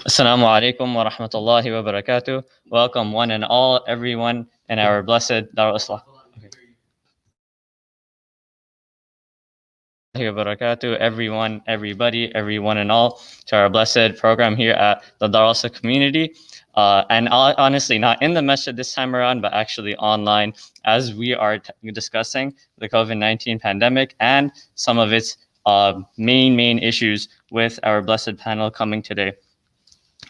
Assalamu alaikum wa rahmatullahi wa barakatuh. Welcome one and all, everyone in our blessed Darul Islah. Everyone, everybody, everyone and all, to our blessed program here at the Darul Islah community. And honestly, not in the Masjid this time around, but actually online, as we are discussing the COVID-19 pandemic and some of its main issues with our blessed panel coming today.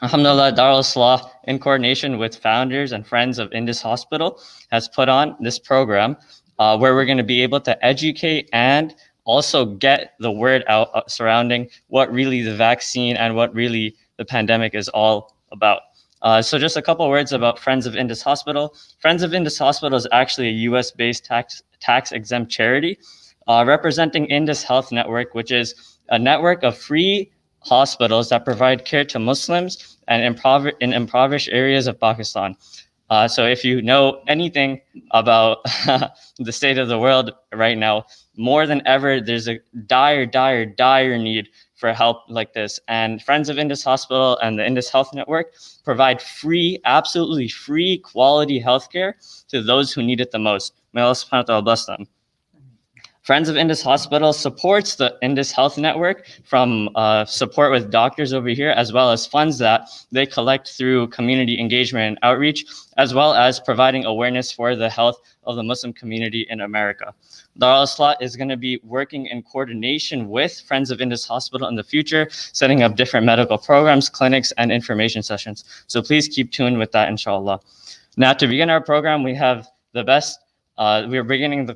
Alhamdulillah, Darul Islah, in coordination with founders and friends of Indus Hospital, has put on this program where we're going to be able to educate and also get the word out surrounding what really the vaccine and what really the pandemic is all about. So just a couple words about Friends of Indus Hospital. Friends of Indus Hospital is actually a US-based tax-exempt charity representing Indus Health Network, which is a network of free hospitals that provide care to Muslims and in impoverished areas of Pakistan. So if you know anything about the state of the world right now, more than ever, there's a dire need for help like this. And Friends of Indus Hospital and the Indus Health Network provide free, absolutely free, quality healthcare to those who need it the most. May Allah subhanahu wa ta'ala bless them. Friends of Indus Hospital supports the Indus Health Network from support with doctors over here, as well as funds that they collect through community engagement and outreach, as well as providing awareness for the health of the Muslim community in America. Dar-ul-Islah is going to be working in coordination with Friends of Indus Hospital in the future, setting up different medical programs, clinics, and information sessions. So please keep tuned with that, inshallah. Now, to begin our program, we have the best we are beginning the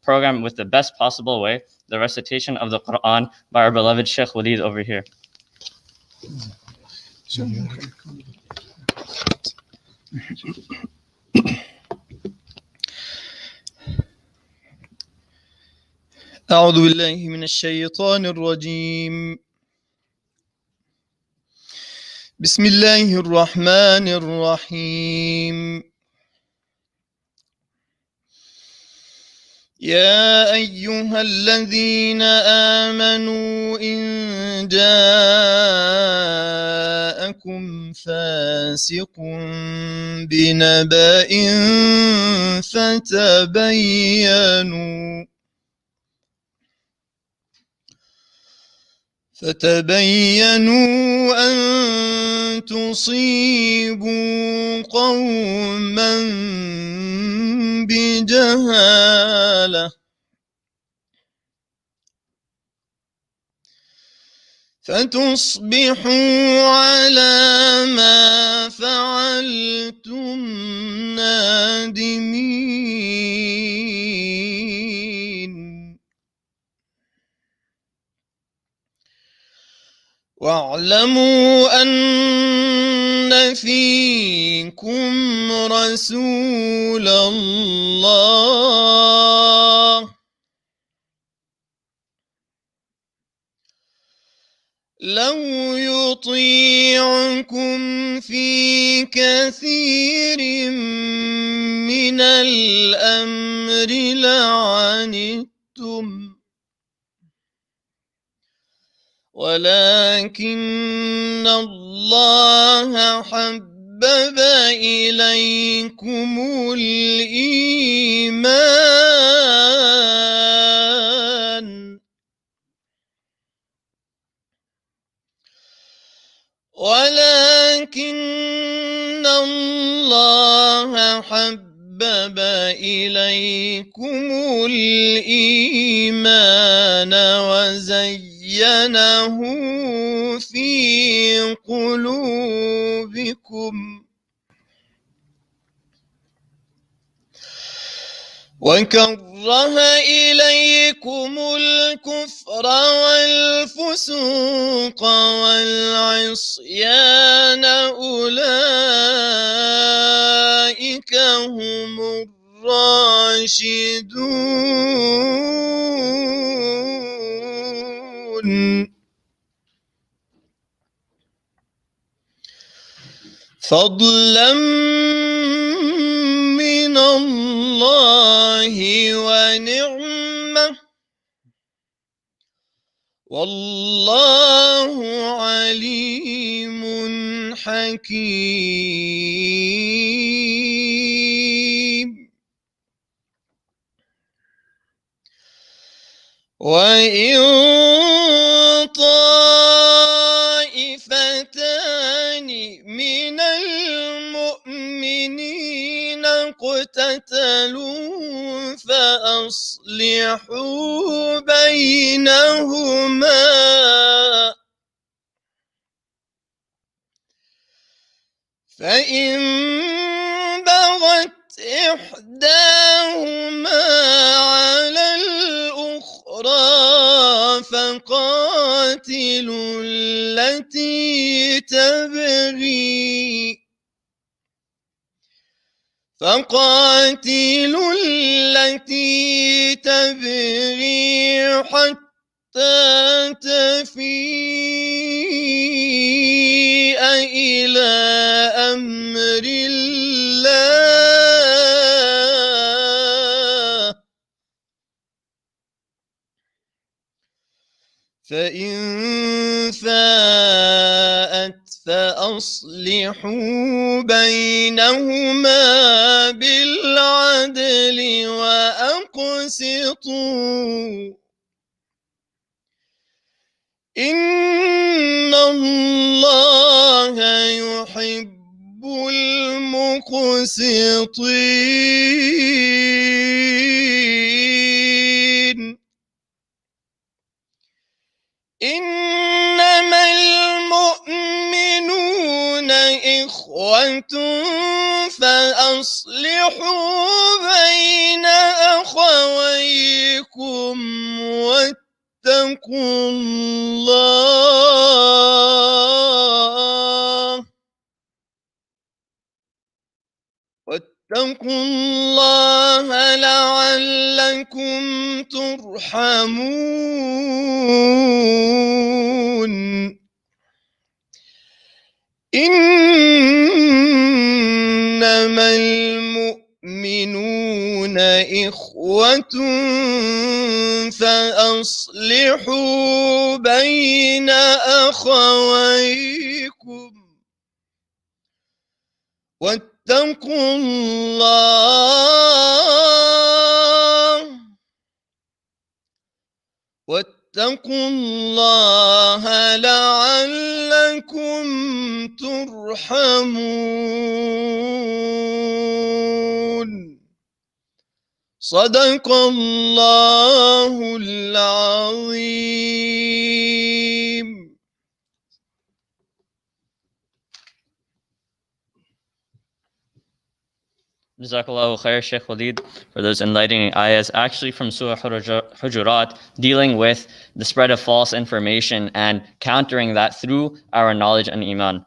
program with the best possible way, the recitation of the Quran by our beloved Sheikh Walid over here. أعوذ بالله من الشيطان الرجيم. بسم الله الرحمن الرحيم. يا أيها الذين آمنوا إن جاءكم فاسق بنبأ فتبينوا أن تصيبوا قوما بجهالة فتصبحوا على ما فعلتم نادمين. واعلموا أن فيكم رسول الله لو يطيعكم في كثير من الأمر لعنتم ولكن الله حبب إليكم الإيمان وزينه في قلوبكم وكره إليكم الكفر والفسوق والعصيان أولئك هم الراشدون فضلا من الله ونعمة والله عليم حكيم. وإن طائفتان من المؤمنين اقتتلوا فأصلحوا بينهما، فإن بغت إحداهما على الأخرى فقاتلوا التي تبغي حتى تفيء إلى أمر الله، فإن فاءت فأصلحوا بينهما بالعدل وأقسطوا، إن الله يحب المقسطين. إنما المؤمنون إخوة فأصلحوا بين أخويكم واتقوا الله لعلكم ترحمون. إنما المؤمنون إخوة فأصلحوا بين أخويكم واتقوا الله لعلكم ترحمون. صدق الله العظيم. Jazakallahu khair, Sheikh Walid, for those enlightening ayahs, actually from Surah Hujurat, dealing with the spread of false information and countering that through our knowledge and iman.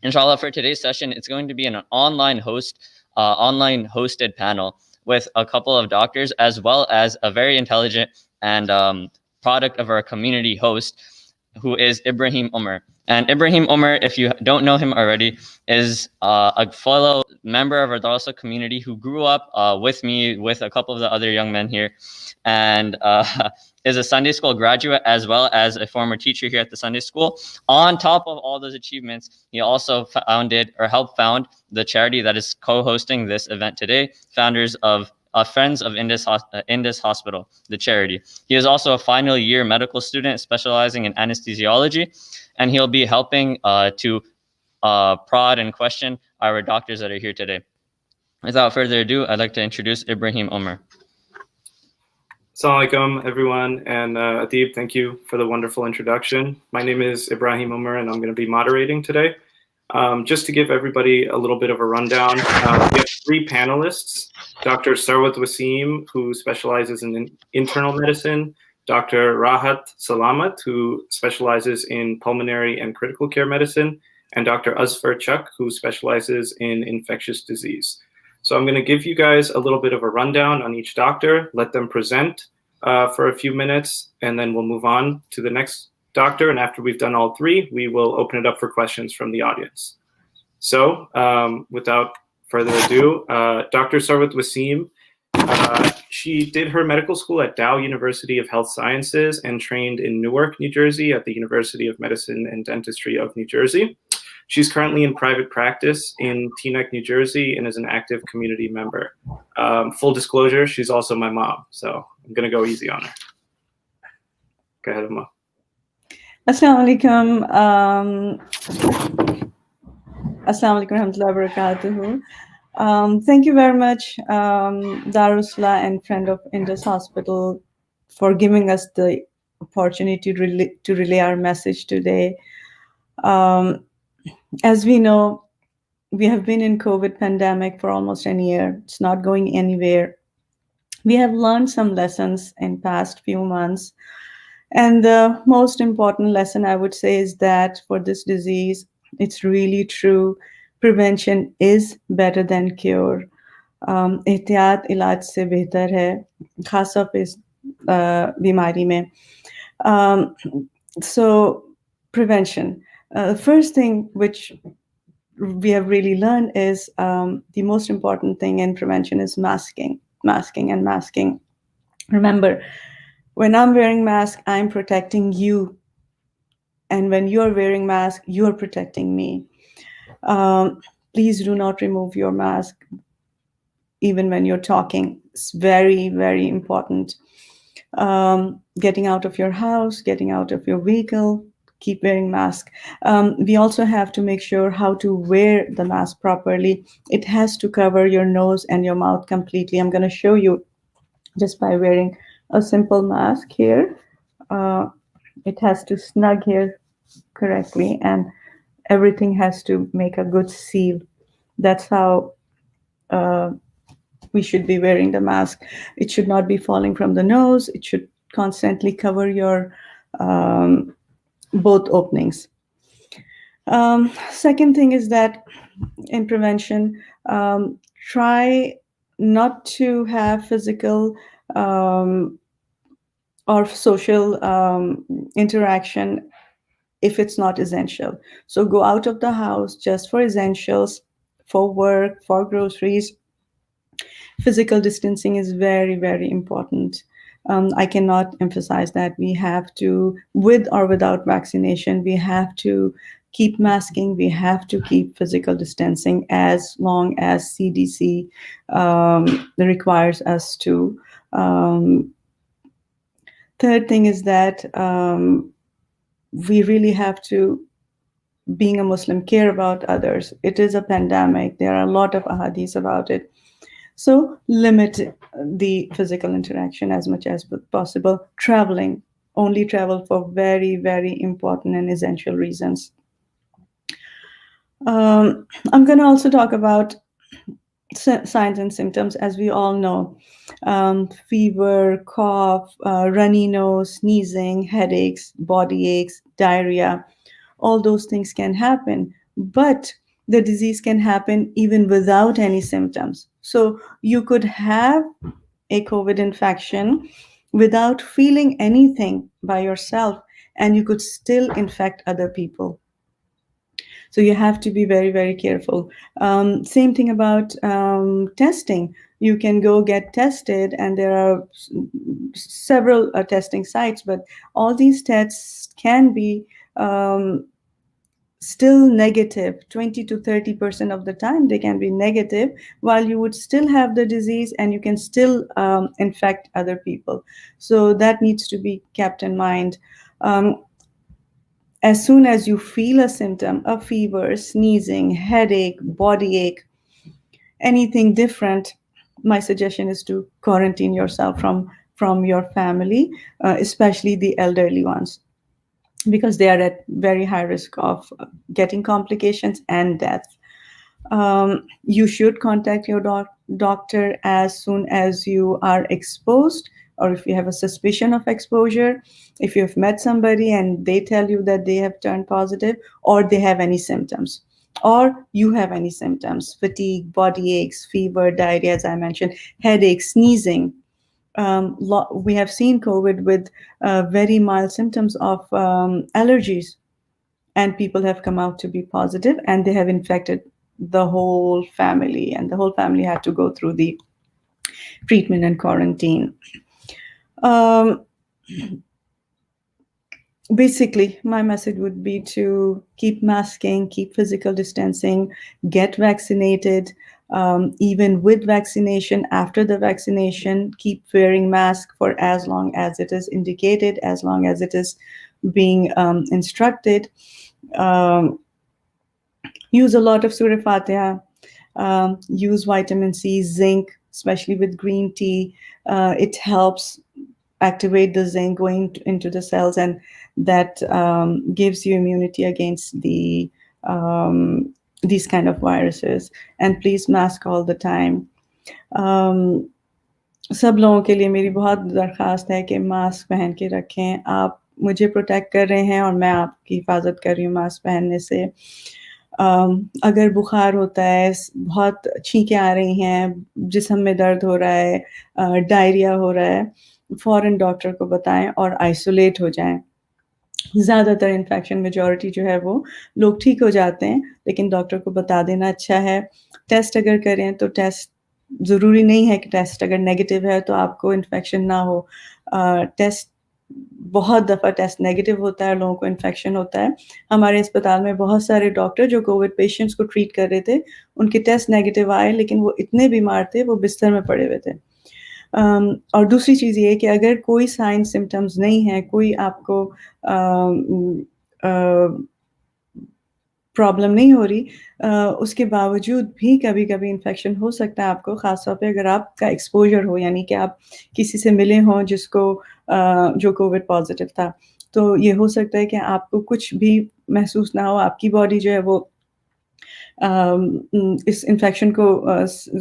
Inshallah, for today's session, it's going to be an online hosted panel with a couple of doctors, as well as a very intelligent and product of our community host, who is Ibrahim Umar. And Ibrahim Umar, if you don't know him already, is a fellow member of our Dar-ul-Islah community who grew up with me, with a couple of the other young men here, and is a Sunday school graduate as well as a former teacher here at the Sunday school. On top of all those achievements, he also founded or helped found the charity that is co-hosting this event today, Founders of Friends of Indus Hospital, the charity. He is also a final year medical student specializing in anesthesiology, and he'll be helping to prod and question our doctors that are here today. Without further ado, I'd like to introduce Ibrahim Umar. Assalamu alaikum, everyone, and Adib, thank you for the wonderful introduction. My name is Ibrahim Umar, and I'm going to be moderating today. Just to give everybody a little bit of a rundown, we have 3 panelists: Dr. Sarwat Wasim, who specializes in internal medicine; Dr. Rahat Salamat, who specializes in pulmonary and critical care medicine; and Dr. Azfar Chak, who specializes in infectious disease. So I'm going to give you guys a little bit of a rundown on each doctor, let them present for a few minutes, and then we'll move on to the next doctor. And after we've done all 3, we will open it up for questions from the audience. So without further ado, Dr. Sarwat Wasim She did her medical school at Dow University of Health Sciences and trained in Newark, New Jersey at the University of Medicine and Dentistry of New Jersey. She's currently in private practice in Teaneck, New Jersey, and is an active community member. Full disclosure, she's also my mom, so I'm gonna go easy on her. Go ahead, Amma. Assalamu alaikum. Assalamu alaikum warahmatullahi wabarakatuh. Thank you very much, Darul Islah and Friend of Indus Hospital, for giving us the opportunity to relay our message today. As we know, we have been in COVID pandemic for almost a year. It's not going anywhere. We have learned some lessons in past few months. And the most important lesson I would say is that for this disease, it's really true. Prevention is better than cure. एहतियात इलाज से बेहतर है, खासतौर पे इस बीमारी में. So prevention. First thing which we have really learned is the most important thing in prevention is masking. Remember, when I'm wearing mask, I'm protecting you. And when you're wearing mask, you're protecting me. Please do not remove your mask even when you're talking. It's very, very important. Getting out of your house, getting out of your vehicle, keep wearing mask. We also have to make sure how to wear the mask properly. It has to cover your nose and your mouth completely. I'm going to show you just by wearing a simple mask here. It has to snug here correctly, and everything has to make a good seal. That's how we should be wearing the mask. It should not be falling from the nose. It should constantly cover your both openings. Second thing is that in prevention, try not to have physical or social interaction if it's not essential. So go out of the house just for essentials, for work, for groceries. Physical distancing is very, very important. I cannot emphasize that. We have to, with or without vaccination, we have to keep masking. We have to keep physical distancing as long as CDC requires us to. Third thing is that we really have to, being a Muslim, care about others. It is a pandemic. There are a lot of ahadith about it. So limit the physical interaction as much as possible. Traveling, only travel for very, very important and essential reasons. I'm going to also talk about signs and symptoms. As we all know, fever, cough, runny nose, sneezing, headaches, body aches, diarrhea, all those things can happen. But the disease can happen even without any symptoms. So you could have a COVID infection without feeling anything by yourself, and you could still infect other people. So you have to be very, very careful. Same thing about testing. You can go get tested, and there are several testing sites, but all these tests can be still negative. 20 to 30% of the time they can be negative, while you would still have the disease and you can still infect other people. So that needs to be kept in mind. As soon as you feel a symptom, a fever, sneezing, headache, body ache, anything different, my suggestion is to quarantine yourself from your family, especially the elderly ones, because they are at very high risk of getting complications and death. You should contact your doctor as soon as you are exposed, or if you have a suspicion of exposure, if you've met somebody and they tell you that they have turned positive, or they have any symptoms, or you have any symptoms, fatigue, body aches, fever, diarrhea, as I mentioned, headache, sneezing. We have seen COVID with very mild symptoms of allergies, and people have come out to be positive, and they have infected the whole family, and the whole family had to go through the treatment and quarantine. Um, Basically, my message would be to keep masking, keep physical distancing, get vaccinated. Even with vaccination, after the vaccination, keep wearing mask for as long as it is indicated, as long as it is being instructed. Um, Use a lot of Surah Fatiha. Use vitamin C, zinc, especially with green tea. It helps activate the zinc going into the cells, and that gives you immunity against these kind of viruses. And please mask all the time. सब लोगों के लिए मेरी बहुत दरख्वास्त है कि mask पहन के रखें. आप मुझे प्रोटेक्ट कर रहे हैं और मैं आपकी हिफाजत कर रही हूँ मास्क पहनने से. अगर बुखार होता है, बहुत छींकें आ रही हैं, जिस्म में दर्द हो रहा है, डायरिया हो रहा है, फ़ौरन डॉक्टर को बताएं और आइसोलेट हो जाएं. ज़्यादातर इन्फेक्शन मेजॉरिटी जो है वो लोग ठीक हो जाते हैं, लेकिन डॉक्टर को बता देना अच्छा है. टेस्ट अगर करें तो टेस्ट ज़रूरी नहीं है कि टेस्ट अगर नेगेटिव है तो आपको इन्फेक्शन ना हो. टेस्ट बहुत दफ़ा टेस्ट नेगेटिव होता है, लोगों को इन्फेक्शन होता है. हमारे अस्पताल में बहुत सारे डॉक्टर जो कोविड पेशेंट्स को ट्रीट कर रहे थे, उनके टेस्ट नेगेटिव आए, लेकिन वो इतने बीमार थे, वो बिस्तर में पड़े हुए थे. और दूसरी चीज़ ये है कि अगर कोई साइन सिम्टम्स नहीं है, कोई आपको प्रॉब्लम नहीं हो रही, उसके बावजूद भी कभी-कभी इन्फेक्शन हो सकता है आपको, ख़ास तौर पे अगर आपका एक्सपोजर हो, यानी कि आप किसी से मिले हों जिसको जो कोविड पॉजिटिव था. तो ये हो सकता है कि आपको कुछ भी महसूस ना हो, आपकी बॉडी जो है वो इस इन्फेक्शन को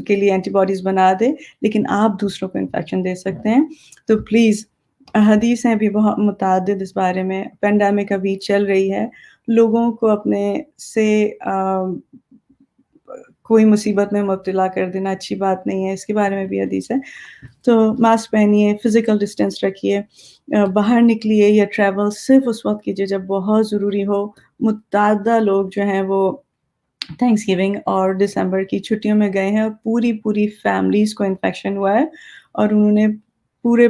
के लिए एंटीबॉडीज़ बना दे, लेकिन आप दूसरों को इन्फेक्शन दे सकते हैं. तो प्लीज़, हदीस हैं भी बहुत मुतअद्दिद इस बारे में. पेंडेमिक अभी चल रही है, लोगों को अपने से कोई मुसीबत में मुब्तला कर देना अच्छी बात नहीं है. इसके बारे में भी हदीस है. तो मास्क पहनिए, फिजिकल डिस्टेंस रखिए, बाहर निकलिए या ट्रैवल सिर्फ उस वक्त कीजिए जब बहुत ज़रूरी हो. मुतअद्दिद लोग जो हैं वो थैंक्सगिविंग और दिसंबर की छुट्टियों में गए हैं और पूरी फैमिलीज़ को इन्फेक्शन हुआ है और उन्होंने पूरे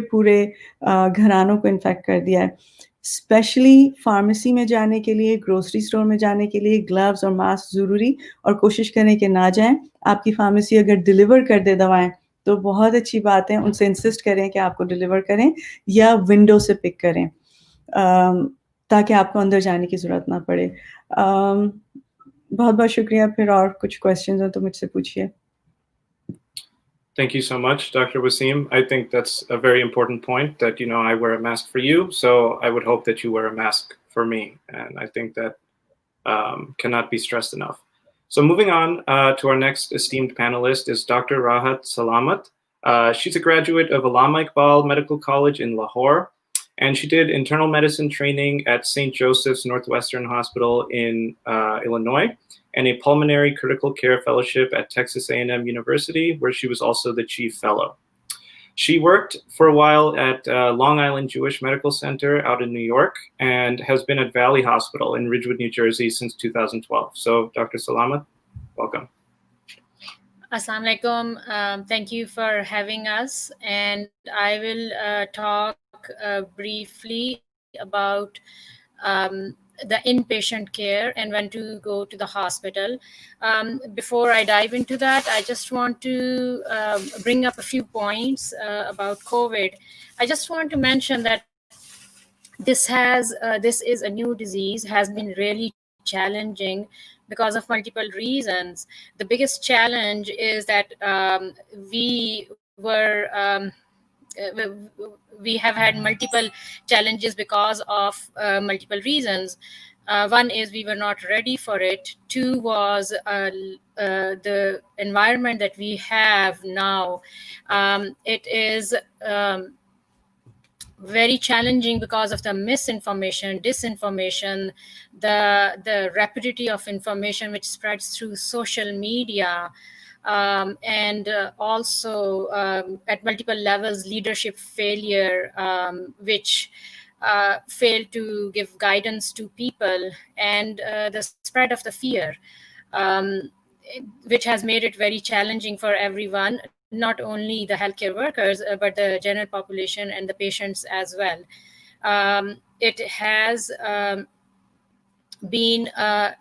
घरानों को इन्फेक्ट कर दिया है. स्पेशली फार्मेसी में जाने के लिए, ग्रोसरी स्टोर में जाने के लिए ग्लव्स और मास्क ज़रूरी, और कोशिश करें कि ना जाएं. आपकी फार्मेसी अगर डिलीवर कर दे दवाएं तो बहुत अच्छी बात है, उनसे इंसिस्ट करें कि आपको डिलीवर करें या विंडो से पिक करें, ताकि आपको अंदर जाने की ज़रूरत ना पड़े. बहुत बहुत शुक्रिया. फिर और कुछ क्वेश्चंस हो तो मुझसे पूछिए. Thank you so much, Dr. Wasim. I think that's a very important point that, I wear a mask for you, so I would hope that you wear a mask for me. And I think that cannot be stressed enough. So moving on to our next esteemed panelist is Dr. Rahat Salamat. She's a graduate of Allama Iqbal Medical College in Lahore, and she did internal medicine training at St. Joseph's Northwestern Hospital in Illinois, and a pulmonary critical care fellowship at Texas A&M University, where she was also the chief fellow. She worked for a while at Long Island Jewish Medical Center out in New York, and has been at Valley Hospital in Ridgewood, New Jersey since 2012. So, Dr. Salamat, welcome. Assalamu alaikum. Thank you for having us, and I will talk briefly about the inpatient care and when to go to the hospital. Before I dive into that, I just want to bring up a few points about COVID. I just want to mention that this is a new disease, has been really challenging because of multiple reasons. The biggest challenge is that we have had multiple challenges because of multiple reasons. One is we were not ready for it. Two was the environment that we have now. It is very challenging because of the misinformation, disinformation, the rapidity of information which spreads through social media, and also at multiple levels, leadership failure, which failed to give guidance to people, and the spread of the fear, which has made it very challenging for everyone not only the healthcare workers, but the general population and the patients as well. It has been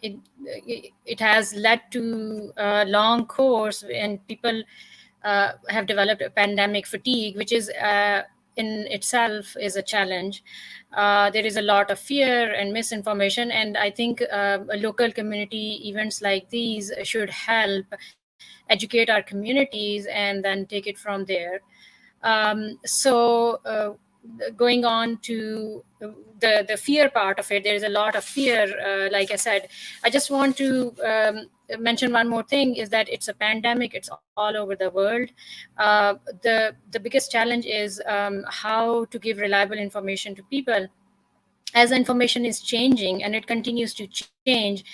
it has led to a long course, and people have developed a pandemic fatigue, which is in itself is a challenge. There is a lot of fear and misinformation, and I think local community events like these should help educate our communities and then take it from there. Going on to the fear part of it, there is a lot of fear. Like I said, I just want to mention one more thing, is that it's a pandemic, it's all over the world. The biggest challenge is how to give reliable information to people, as information is changing and it continues to change,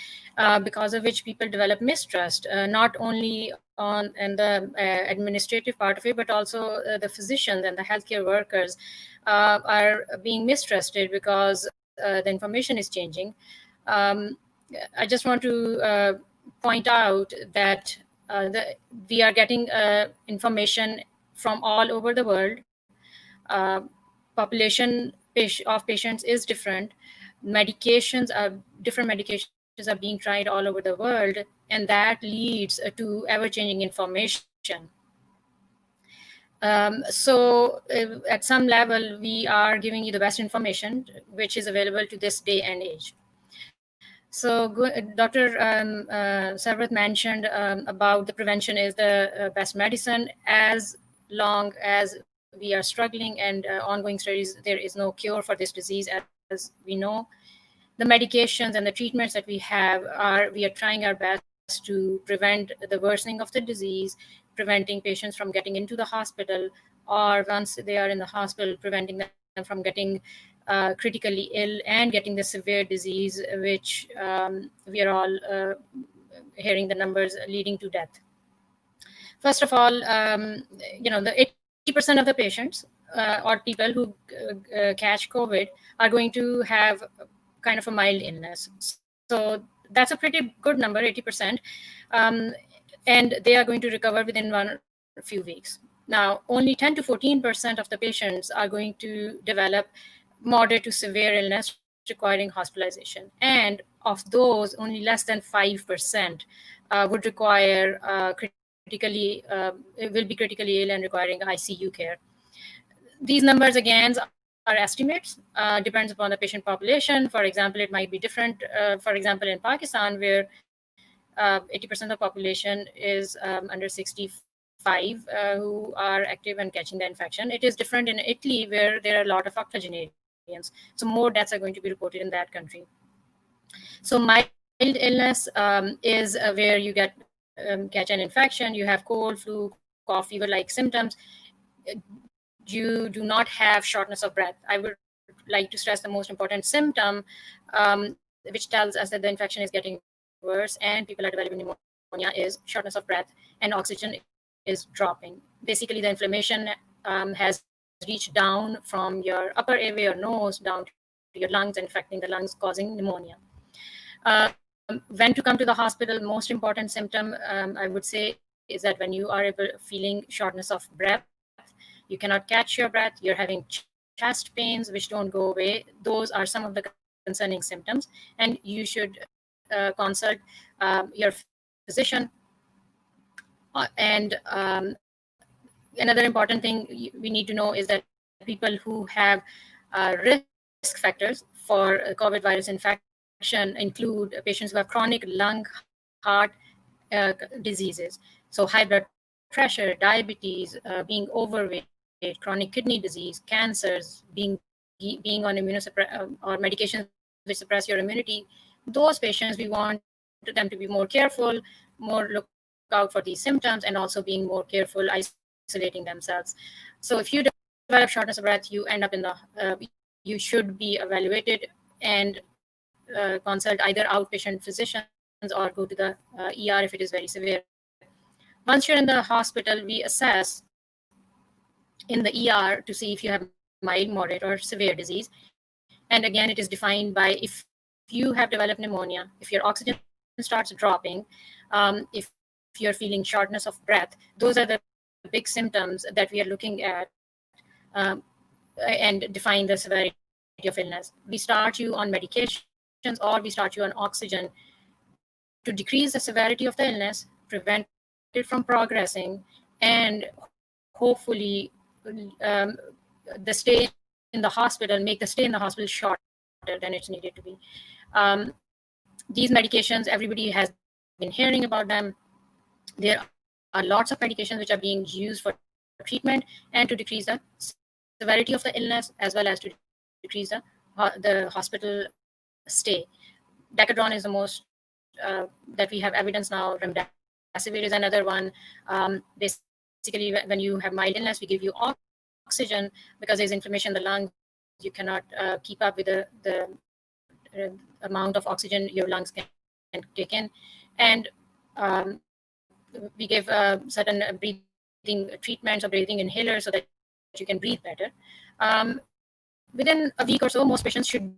because of which people develop mistrust, not only on and the administrative part of it, but also the physicians and the healthcare workers are being mistrusted because the information is changing. I just want to point out that we are getting information from all over the world. Population of patients is different. Different medications are being tried all over the world, and that leads to ever-changing information. At some level, we are giving you the best information which is available to this day and age. So Dr. Sarwat mentioned about the prevention is the best medicine. As long as we are struggling and ongoing studies, there is no cure for this disease, as we know. The medications and the treatments that we have we are trying our best to prevent the worsening of the disease, preventing patients from getting into the hospital, or once they are in the hospital, preventing them from getting critically ill and getting the severe disease, which we are all hearing the numbers leading to death. First of all, the 80% of the patients or people who catch COVID are going to have kind of a mild illness. So that's a pretty good number, 80%. And they are going to recover within a few weeks. Now, only 10 to 14% of the patients are going to develop moderate to severe illness requiring hospitalization. And of those, only less than 5% would require will be critically ill and requiring ICU care. These numbers, again, are estimates, depends upon the patient population. For example, it might be different. For example, in Pakistan, where 80% of the population is under 65 who are active and catching the infection. It is different in Italy, where there are a lot of octogenarians. So more deaths are going to be reported in that country. So mild illness is where you catch an infection, you have cold, flu, cough, fever-like symptoms. You do not have shortness of breath. I would like to stress the most important symptom, which tells us that the infection is getting worse and people are developing pneumonia, is shortness of breath and oxygen is dropping. Basically, the inflammation has reached down from your upper airway or nose down to your lungs, infecting the lungs, causing pneumonia. When to come to the hospital, most important symptom, I would say, is that when you are feeling shortness of breath, you cannot catch your breath, you're having chest pains which don't go away. Those are some of the concerning symptoms, and you should consult your physician. And another important thing we need to know is that people who have risk factors for COVID virus infection include patients who have chronic lung, heart diseases. So high blood pressure, diabetes, being overweight, chronic kidney disease, cancers, being on immunosuppressant or medications which suppress your immunity. Those patients, we want them to be more careful, more look out for these symptoms, and also being more careful isolating themselves. So if you develop shortness of breath, you end up you should be evaluated and consult either outpatient physicians or go to the ER if it is very severe. Once you're in the hospital, we assess in the ER to see if you have mild, moderate, or severe disease. And again, it is defined by if you have developed pneumonia, if your oxygen starts dropping, if you're feeling shortness of breath, those are the big symptoms that we are looking at and define the severity of illness. We start you on medications or we start you on oxygen to decrease the severity of the illness, prevent it from progressing, and hopefully the stay in the hospital, make the stay in the hospital shorter than it's needed to be. These medications, everybody has been hearing about them. There are lots of medications which are being used for treatment and to decrease the severity of the illness, as well as to decrease the hospital stay. Decadron is the most that we have evidence now. Remdesivir is another one. Basically, when you have mild illness, we give you oxygen because there's inflammation in the lungs. You cannot keep up with the amount of oxygen your lungs can take in. And we give certain breathing treatments or breathing inhalers so that you can breathe better. Within a week or so, most patients should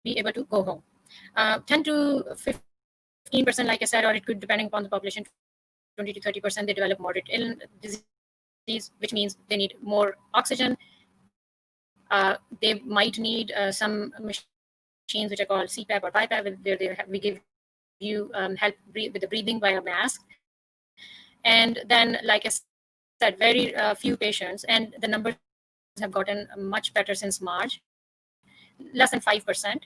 be able to go home. 10 to 15%, like I said, or it could, depending upon the population, 20 to 30%, they develop moderate disease, which means they need more oxygen. They might need some machines which are called CPAP or BiPAP, where we give you help breathe with the breathing by a mask. And then, like I said, very few patients, and the numbers have gotten much better since March. Less than 5%,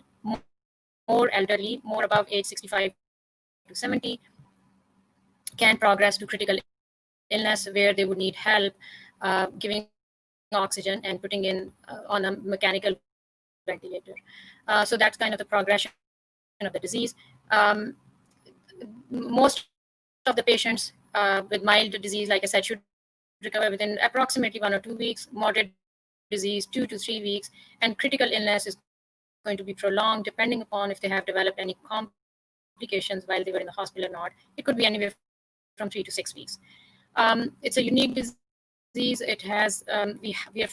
more elderly, more above age 65 to 70, can progress to critical illness where they would need help giving oxygen and putting in on a mechanical ventilator. So that's kind of the progression of the disease. Most of the patients with mild disease, like I said, should recover within approximately 1 or 2 weeks, moderate disease 2 to 3 weeks, and critical illness is going to be prolonged depending upon if they have developed any complications while they were in the hospital or not. It could be anywhere from 3 to 6 weeks. It's a unique disease. It has, we are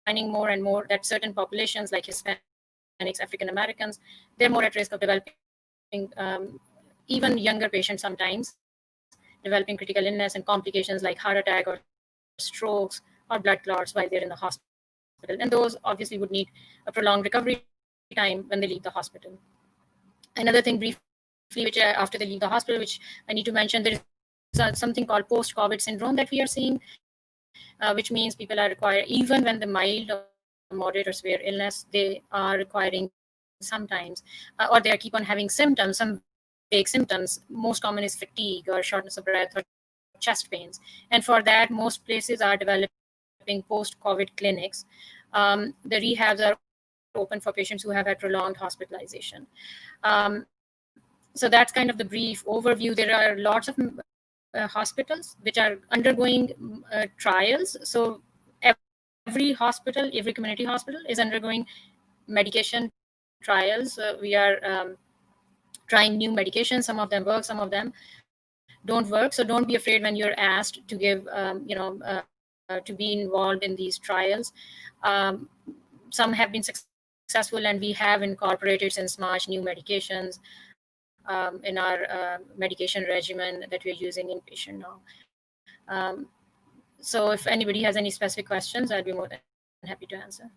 finding more and more that certain populations like Hispanics, African Americans, they're more at risk of developing, even younger patients sometimes, developing critical illness and complications like heart attack or strokes or blood clots while they're in the hospital. And those obviously would need a prolonged recovery time when they leave the hospital. Another thing briefly, which after they leave the hospital, which I need to mention, there is something called post-COVID syndrome that we are seeing, which means people are required, even when the mild or moderate or severe illness, they are requiring sometimes, or they keep on having symptoms, some vague symptoms. Most common is fatigue or shortness of breath or chest pains. And for that, most places are developing post-COVID clinics. The rehabs are open for patients who have had prolonged hospitalization. So that's kind of the brief overview. There are lots of hospitals which are undergoing trials. So every hospital, every community hospital is undergoing medication trials. We are trying new medications. Some of them work, some of them don't work. So don't be afraid when you're asked to give, to be involved in these trials. Some have been successful, and we have incorporated since March new medications in our medication regimen that we're using inpatient now. So if anybody has any specific questions, I'd be more than happy to answer.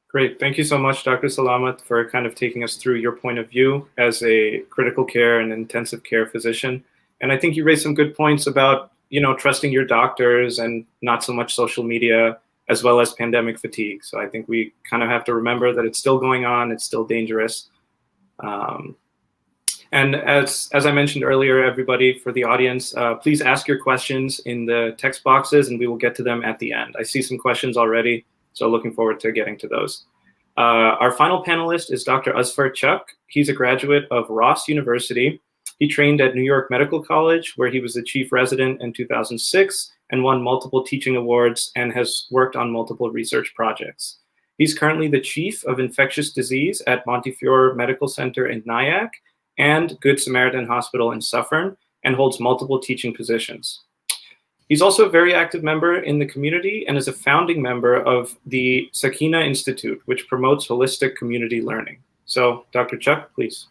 Great. Thank you so much, Dr. Salamat, for kind of taking us through your point of view as a critical care and intensive care physician. And I think you raised some good points about, trusting your doctors and not so much social media, as well as pandemic fatigue. So I think we kind of have to remember that it's still going on, it's still dangerous. And as I mentioned earlier, everybody, for the audience, please ask your questions in the text boxes and we will get to them at the end. I see some questions already, so looking forward to getting to those. Our final panelist is Dr. Azfar Chuck. He's a graduate of Ross University. He trained at New York Medical College, where he was the chief resident in 2006 and won multiple teaching awards and has worked on multiple research projects. He's currently the chief of infectious disease at Montefiore Medical Center in Nyack and Good Samaritan Hospital in Suffern, and holds multiple teaching positions. He's also a very active member in the community and is a founding member of the Sakina Institute, which promotes holistic community learning. So, Dr. Chuck, please.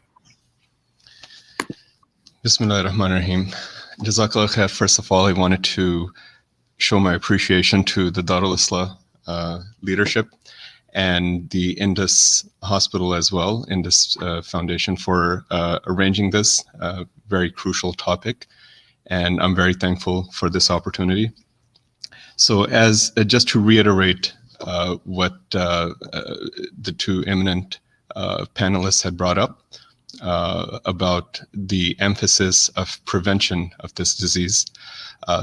Bismillahir Rahmanir Rahim. Jazakallah khair. First of all, I wanted to show my appreciation to the Darul-Islah leadership and the Indus Hospital as well, Indus Foundation, for arranging this very crucial topic. And I'm very thankful for this opportunity. So as just to reiterate what the two eminent panelists had brought up about the emphasis of prevention of this disease.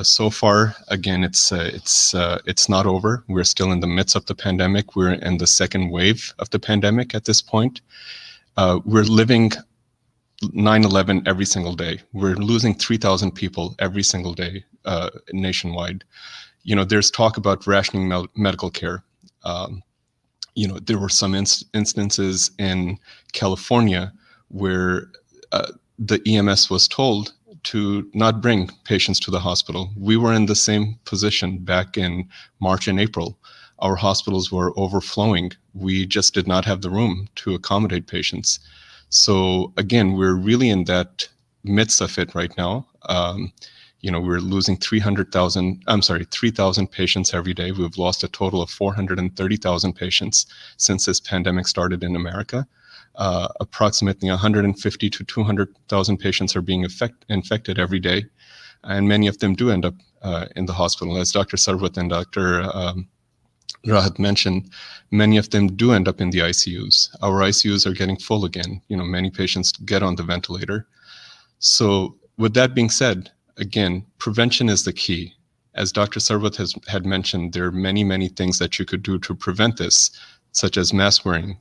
So far, again, it's not over. We're still in the midst of the pandemic. We're in the second wave of the pandemic at this point. We're living 9/11 every single day. We're losing 3,000 people every single day nationwide. You know, there's talk about rationing medical care. You know, there were some instances in California where the EMS was told to not bring patients to the hospital. We were in the same position back in March and April. Our hospitals were overflowing. We just did not have the room to accommodate patients. So again, we're really in that midst of it right now. You know, we're losing 3,000 patients every day. We've lost a total of 430,000 patients since this pandemic started in America. Approximately 150 to 200,000 patients are being infected every day, and many of them do end up in the hospital. As Dr. Sarwat and Dr. Rahat mentioned, many of them do end up in the ICUs. Our ICUs are getting full again. You know, many patients get on the ventilator. So with that being said, again, prevention is the key. As Dr. Sarwat had mentioned, there are many, many things that you could do to prevent this, such as mask wearing,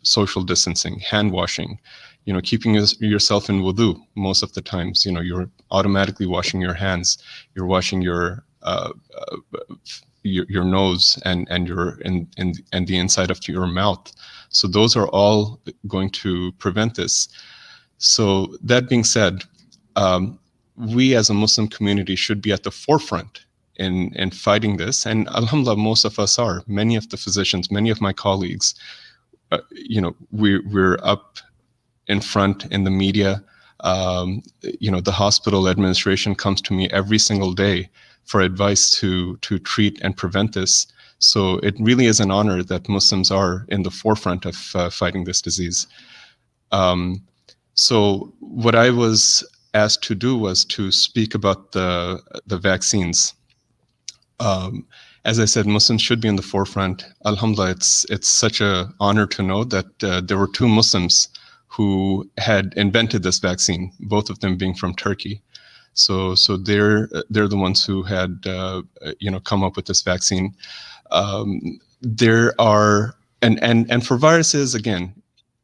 social distancing, hand washing, you know, keeping yourself in wudu most of the times. You know, you're automatically washing your hands, you're washing your nose and the inside of your mouth. So those are all going to prevent this. So that being said, we as a Muslim community should be at the forefront in fighting this, and alhamdulillah, most of us are. Many of the physicians, many of my colleagues, you know, we're up in front in the media. You know, the hospital administration comes to me every single day for advice to treat and prevent this. So it really is an honor that Muslims are in the forefront of fighting this disease. So what I was asked to do was to speak about the vaccines. As I said, Muslims should be in the forefront. Alhamdulillah, it's such an honor to know that there were two Muslims who had invented this vaccine, both of them being from Turkey. So they're the ones who had you know, come up with this vaccine. There are and for viruses, again,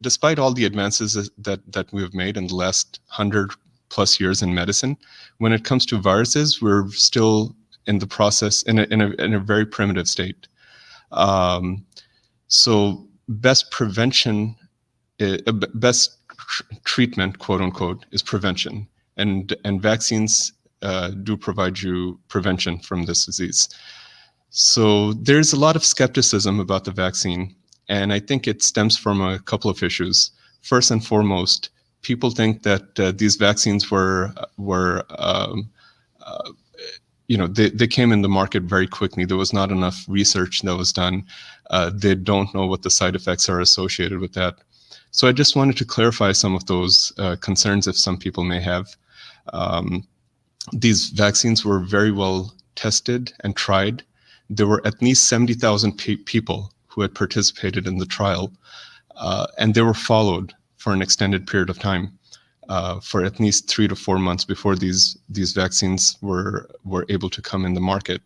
despite all the advances that we've made in the last 100+ years in medicine, when it comes to viruses, we're still in the process in a very primitive state. So best prevention, best treatment, quote unquote, is prevention, and vaccines do provide you prevention from this disease. So there's a lot of skepticism about the vaccine, and I think it stems from a couple of issues. First and foremost, people think that these vaccines were you know, they came in the market very quickly. There was not enough research that was done. They don't know what the side effects are associated with that. So I just wanted to clarify some of those concerns if some people may have. These vaccines were very well tested and tried. There were at least 70,000 people who had participated in the trial, and they were followed for an extended period of time. For at least 3 to 4 months before these vaccines were able to come in the market.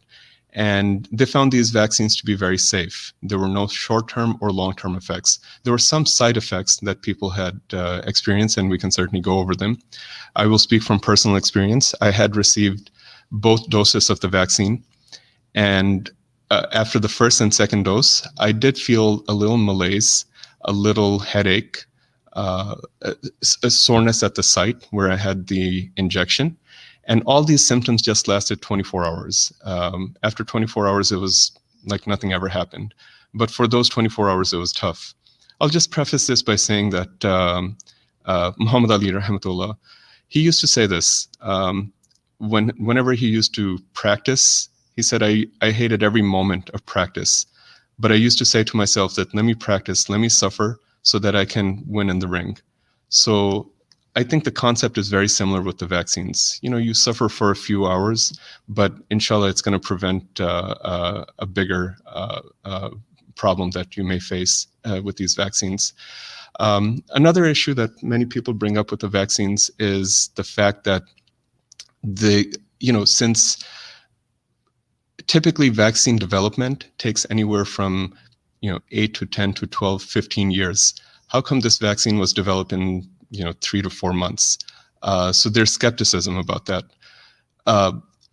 And they found these vaccines to be very safe. There were no short-term or long-term effects. There were some side effects that people had experienced, and we can certainly go over them. I will speak from personal experience. I had received both doses of the vaccine, and after the first and second dose, I did feel a little malaise, a little headache, a soreness at the site where I had the injection, and all these symptoms just lasted 24 hours. After 24 hours, it was like nothing ever happened. But for those 24 hours, it was tough. I'll just preface this by saying that Muhammad Ali, rahmatullah, he used to say this whenever he used to practice. He said, I hated every moment of practice, but I used to say to myself that let me practice, let me suffer so that I can win in the ring. So I think the concept is very similar with the vaccines. You know, you suffer for a few hours, but inshallah, it's going to prevent a bigger problem that you may face with these vaccines. Another issue that many people bring up with the vaccines is the fact that since typically vaccine development takes anywhere from 8 to 10 to 12, 15 years. How come this vaccine was developed in 3 to 4 months? So there's skepticism about that.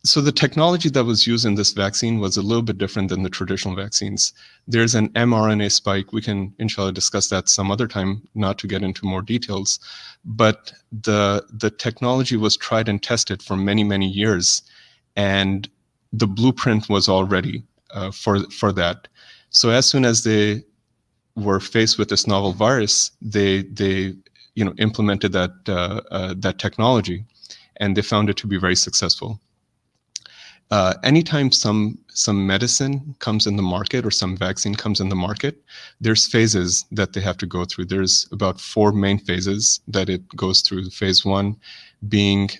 So the technology that was used in this vaccine was a little bit different than the traditional vaccines. There's an mRNA spike. We can inshallah discuss that some other time, not to get into more details. But the technology was tried and tested for many, many years. And the blueprint was all ready for that. So as soon as they were faced with this novel virus, they implemented that technology, and they found it to be very successful. Anytime some medicine comes in the market or some vaccine comes in the market, there's phases that they have to go through. There's about 4 main phases that it goes through. Phase 1 being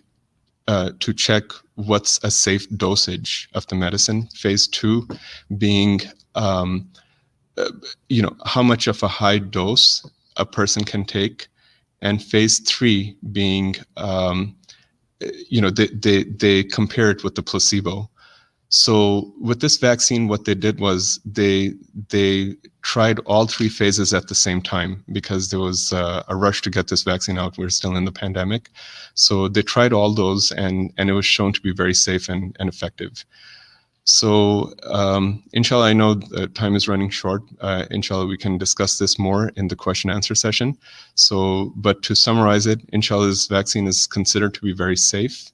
to check what's a safe dosage of the medicine. Phase 2 being how much of a high dose a person can take, and phase 3 being they compare it with the placebo. So with this vaccine, what they did was they tried all 3 phases at the same time, because there was a rush to get this vaccine out. We're still in the pandemic. So they tried all those, and it was shown to be very safe and effective. So inshallah, I know the time is running short. Inshallah, we can discuss this more in the question answer session. So, but to summarize it, inshallah, this vaccine is considered to be very safe.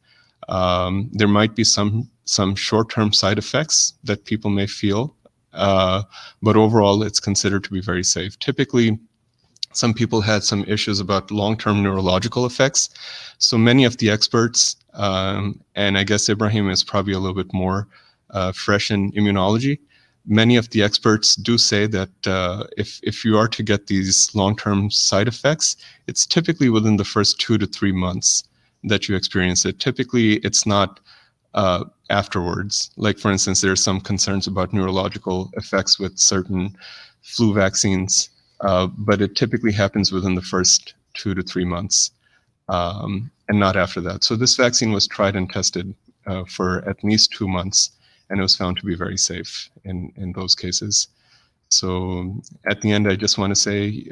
There might be some short-term side effects that people may feel, but overall, it's considered to be very safe. Typically, some people had some issues about long-term neurological effects. So many of the experts, and I guess Ibrahim is probably a little bit more fresh in immunology, many of the experts do say that if you are to get these long-term side effects, it's typically within the first 2 to 3 months that you experience it. Typically, it's not afterwards. Like, for instance, there are some concerns about neurological effects with certain flu vaccines, but it typically happens within the first 2 to 3 months, and not after that. So this vaccine was tried and tested for at least 2 months, and it was found to be very safe in those cases. So at the end, I just want to say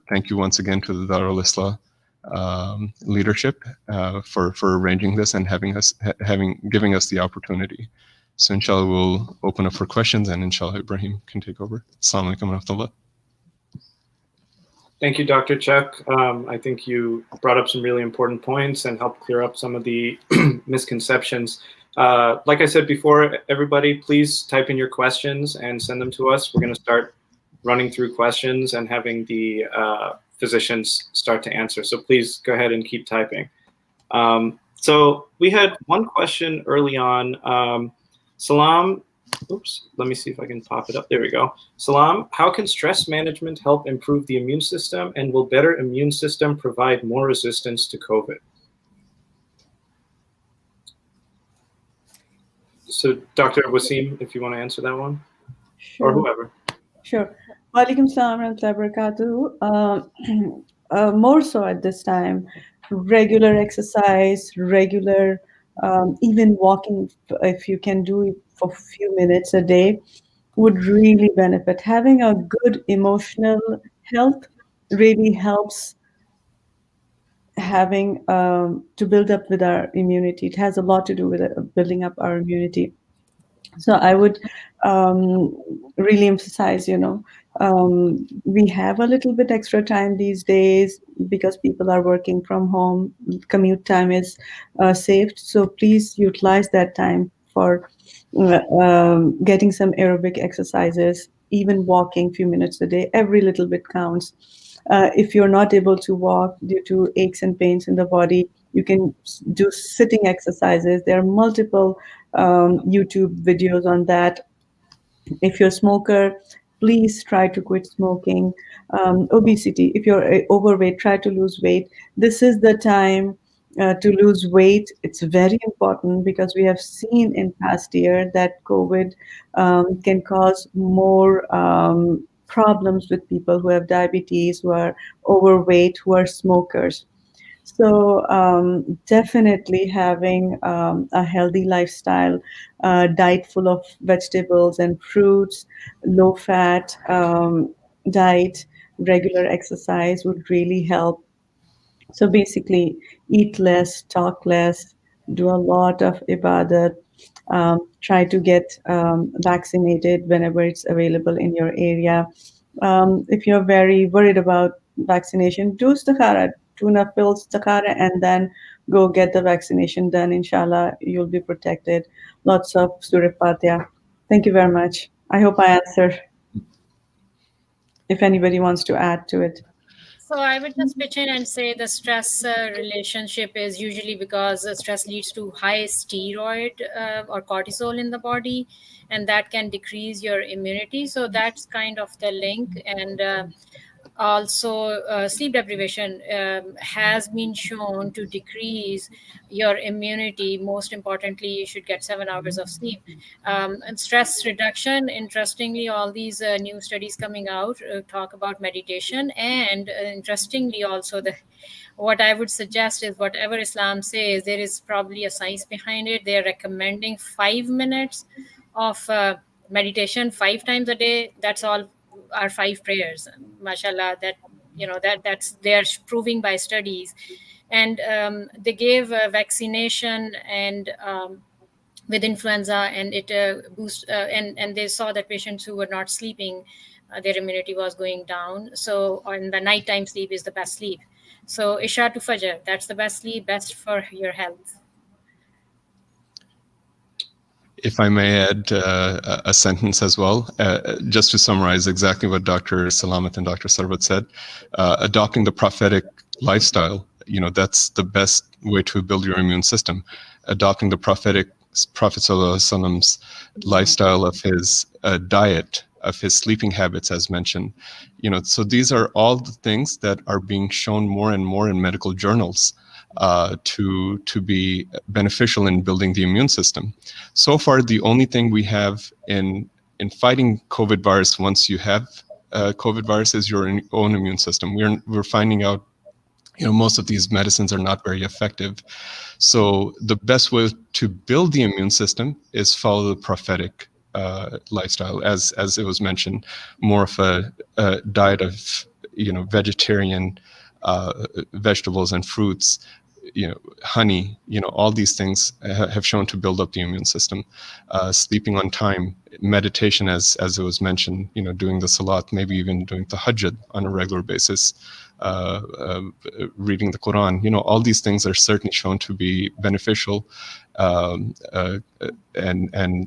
thank you once again to the Dar-ul-Islah leadership for arranging this and giving us the opportunity. So inshallah, we'll open up for questions, and inshallah, Ibrahim can take over. Assalamu alaikum wa rahmatullah. Thank you, Dr. Chuck. I think you brought up some really important points and helped clear up some of the misconceptions. Like I said before, everybody, please type in your questions and send them to us. We're going to start running through questions and having the physicians start to answer. So please go ahead and keep typing. So we had one question early on. Salam, oops, let me see if I can pop it up. There we go. Salam, how can stress management help improve the immune system, and will better immune system provide more resistance to COVID? So Dr. Wasim, if you want to answer that one, Sure. or whoever. Sure. Walaikum salam wa rahmatullahi wa barakatuh. More so at this time, regular exercise, regular, even walking, if you can do it for a few minutes a day, would really benefit. Having a good emotional health really helps having to build up with our immunity. It has a lot to do with building up our immunity. So I would really emphasize, we have a little bit extra time these days because people are working from home. Commute time is saved. So please utilize that time for getting some aerobic exercises, even walking a few minutes a day. Every little bit counts. If you're not able to walk due to aches and pains in the body, You can do sitting exercises. There are multiple YouTube videos on that. If you're a smoker, please try to quit smoking. Obesity, if you're overweight, try to lose weight. This is the time to lose weight. It's very important because we have seen in past year that COVID can cause more problems with people who have diabetes, who are overweight, who are smokers. So definitely having a healthy lifestyle, diet full of vegetables and fruits, low fat diet, regular exercise would really help. So basically, eat less, talk less, do a lot of ibadat, try to get vaccinated whenever it's available in your area. If you're very worried about vaccination, do istikhara, do nafil istikhara, and then go get the vaccination done. Inshallah, you'll be protected. Lots of Surah Fatiha. Thank you very much. I hope I answered. If anybody wants to add to it. So I would just pitch in and say the stress relationship is usually because stress leads to high steroid or cortisol in the body, and that can decrease your immunity. So that's kind of the link. And also sleep deprivation has been shown to decrease your immunity. Most importantly, you should get 7 hours of sleep. And stress reduction, interestingly, all these new studies coming out talk about meditation, and interestingly also what I would suggest is whatever Islam says, there is probably a science behind it. They're recommending 5 minutes of meditation 5 times a day. That's all our 5 prayers, mashallah. That's they're proving by studies. And they gave vaccination and with influenza, and it boost and they saw that patients who were not sleeping, their immunity was going down. So on the nighttime sleep is the best sleep. So isha to fajr, that's the best sleep, best for your health. If I may add a sentence as well, just to summarize exactly what Dr. Salamat and Dr. Sarbat said, adopting the prophetic lifestyle, that's the best way to build your immune system. Adopting the Prophet Sallallahu Alaihi Wasallam's lifestyle of his diet, of his sleeping habits, as mentioned. So these are all the things that are being shown more and more in medical journals to be beneficial in building the immune system. So far, the only thing we have in fighting COVID virus, once you have COVID virus, is your own immune system. We're finding out, most of these medicines are not very effective. So the best way to build the immune system is follow the prophetic lifestyle, as it was mentioned, more of a diet of vegetarian vegetables and fruits, honey, all these things have shown to build up the immune system. Sleeping on time, meditation, as it was mentioned, doing the salat, maybe even doing the tahajjud on a regular basis, reading the Quran, all these things are certainly shown to be beneficial and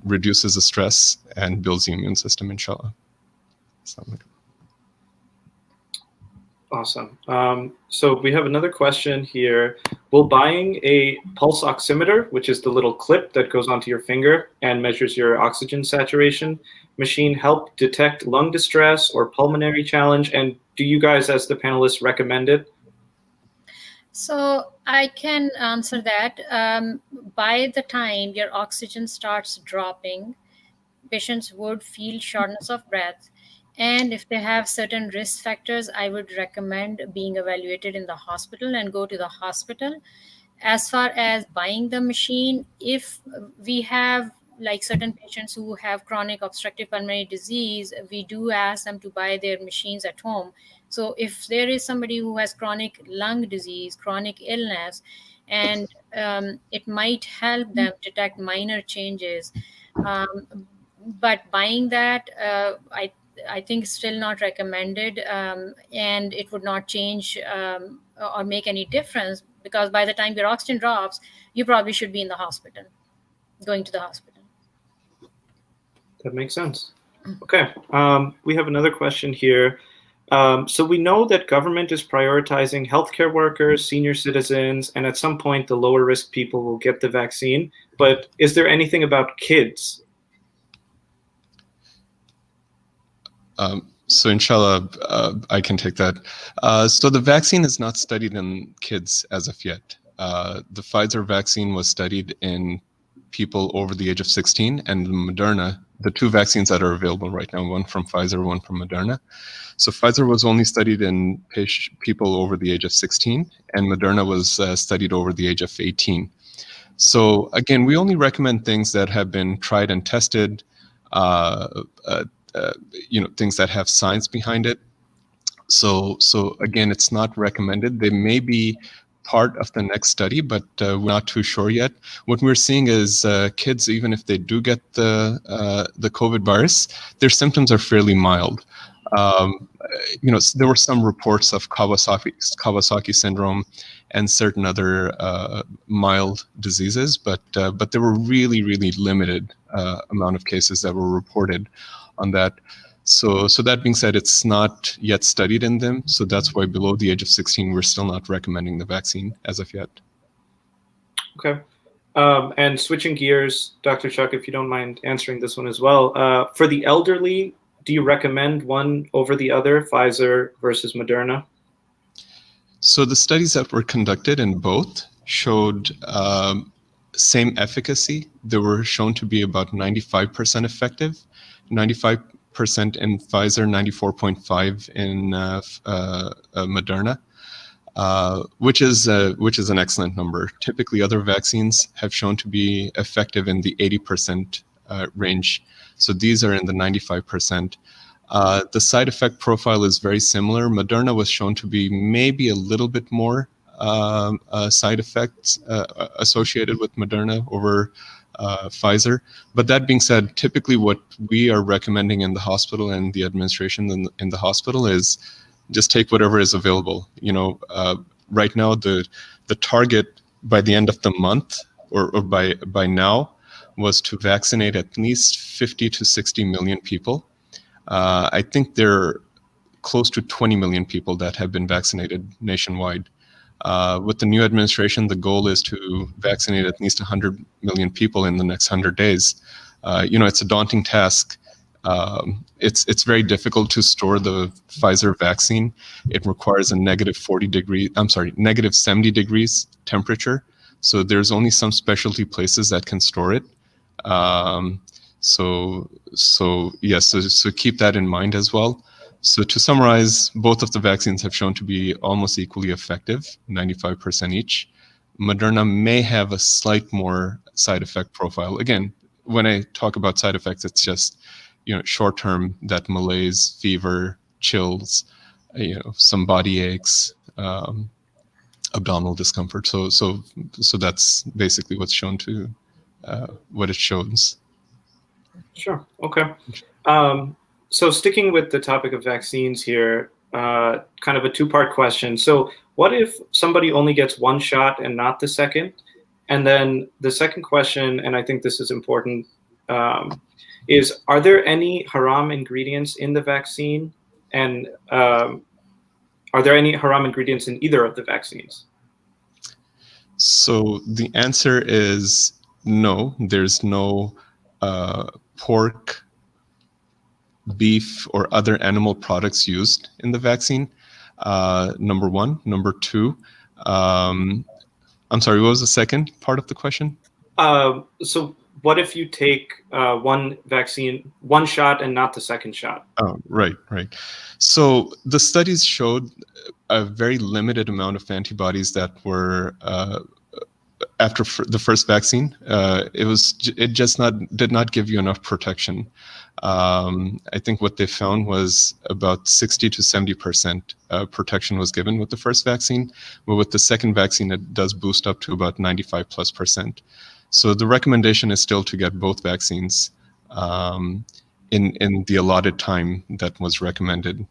reduces the stress and builds the immune system, inshallah. Awesome. So we have another question here. Will buying a pulse oximeter, which is the little clip that goes onto your finger and measures your oxygen saturation machine, help detect lung distress or pulmonary challenge? And do you guys, as the panelists, recommend it? So I can answer that. By the time your oxygen starts dropping, patients would feel shortness of breath. And if they have certain risk factors, I would recommend being evaluated in the hospital and go to the hospital. As far as buying the machine, if we have like certain patients who have chronic obstructive pulmonary disease, we do ask them to buy their machines at home. So if there is somebody who has chronic lung disease, chronic illness, and it might help them detect minor changes. But buying that, I think still not recommended, and it would not change or make any difference, because by the time your oxygen drops, you probably should be in the hospital, going to the hospital. That makes sense. Okay, we have another question here. So we know that government is prioritizing healthcare workers, senior citizens, and at some point the lower risk people will get the vaccine. But is there anything about kids? So inshallah, I can take that. So the vaccine is not studied in kids as of yet. The Pfizer vaccine was studied in people over the age of 16, and Moderna, the two vaccines that are available right now, one from Pfizer, one from Moderna. So Pfizer was only studied in people over the age of 16, and Moderna was studied over the age of 18. So again, we only recommend things that have been tried and tested, things that have science behind it. So again, it's not recommended. They may be part of the next study, but we're not too sure yet. What we're seeing is kids, even if they do get the COVID virus, their symptoms are fairly mild. There were some reports of Kawasaki syndrome and certain other mild diseases, but there were really, really limited amount of cases that were reported on that. So that being said, it's not yet studied in them. So that's why below the age of 16, we're still not recommending the vaccine as of yet. Okay. And switching gears, Dr. Chuck, if you don't mind answering this one as well. For the elderly, do you recommend one over the other, Pfizer versus Moderna? So the studies that were conducted in both showed same efficacy. They were shown to be about 95% effective, 95% in Pfizer, 94.5 in Moderna, which is an excellent number. Typically, other vaccines have shown to be effective in the 80% range. So these are in the 95%. The side effect profile is very similar. Moderna was shown to be maybe a little bit more side effects associated with Moderna over Pfizer. But that being said, typically what we are recommending in the hospital and the administration in the hospital is just take whatever is available. Right now the target by the end of the month or by now was to vaccinate at least 50 to 60 million people. I think there are close to 20 million people that have been vaccinated nationwide. With the new administration, the goal is to vaccinate at least 100 million people in the next 100 days. It's a daunting task. It's very difficult to store the Pfizer vaccine. It requires a negative 70 degrees temperature. So there's only some specialty places that can store it. So keep that in mind as well. So to summarize, both of the vaccines have shown to be almost equally effective, 95% each. Moderna may have a slight more side effect profile. Again, when I talk about side effects, it's just, short term, that malaise, fever, chills, some body aches, abdominal discomfort. So that's basically what's shown to what it shows. Sure. Okay. So sticking with the topic of vaccines here, kind of a two-part question. So what if somebody only gets one shot and not the second? And then the second question, and I think this is important, is are there any haram ingredients in the vaccine? And are there any haram ingredients in either of the vaccines? So the answer is no. There's no pork, beef, or other animal products used in the vaccine. Number one. Number two, I'm sorry, what was the second part of the question? So what if you take one vaccine, one shot and not the second shot? Oh, right. So the studies showed a very limited amount of antibodies that were after the first vaccine. It did not give you enough protection. I think what they found was about 60 to 70% protection was given with the first vaccine, but with the second vaccine, it does boost up to about 95+%. So the recommendation is still to get both vaccines in the allotted time that was recommended.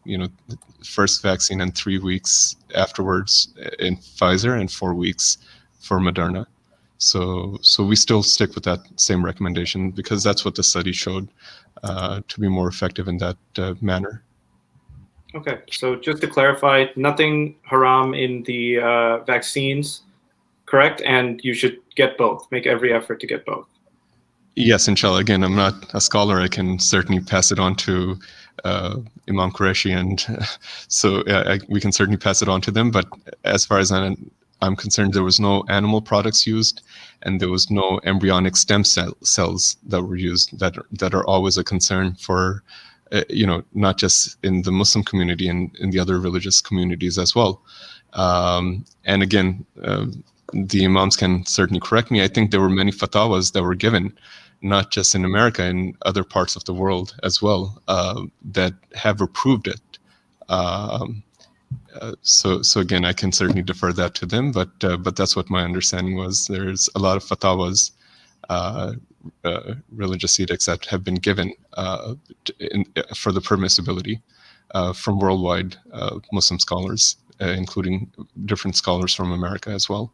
First vaccine and 3 weeks afterwards in Pfizer and 4 weeks for Moderna. So we still stick with that same recommendation because that's what the study showed to be more effective in that manner. Okay, so just to clarify, nothing haram in the vaccines, correct? And you should get both. Make every effort to get both. Yes, inshallah. Again, I'm not a scholar. I can certainly pass it on to Imam Qureshi, and so we can certainly pass it on to them. But as far as I'm concerned, there was no animal products used, and there was no embryonic stem cells that were used that are always a concern for, not just in the Muslim community and in the other religious communities as well. And again, the imams can certainly correct me. I think there were many fatwas that were given, not just in America, in other parts of the world as well, that have approved it. So again, I can certainly defer that to them, but that's what my understanding was. There's a lot of fatwas, religious edicts that have been given for the permissibility from worldwide Muslim scholars, including different scholars from America as well.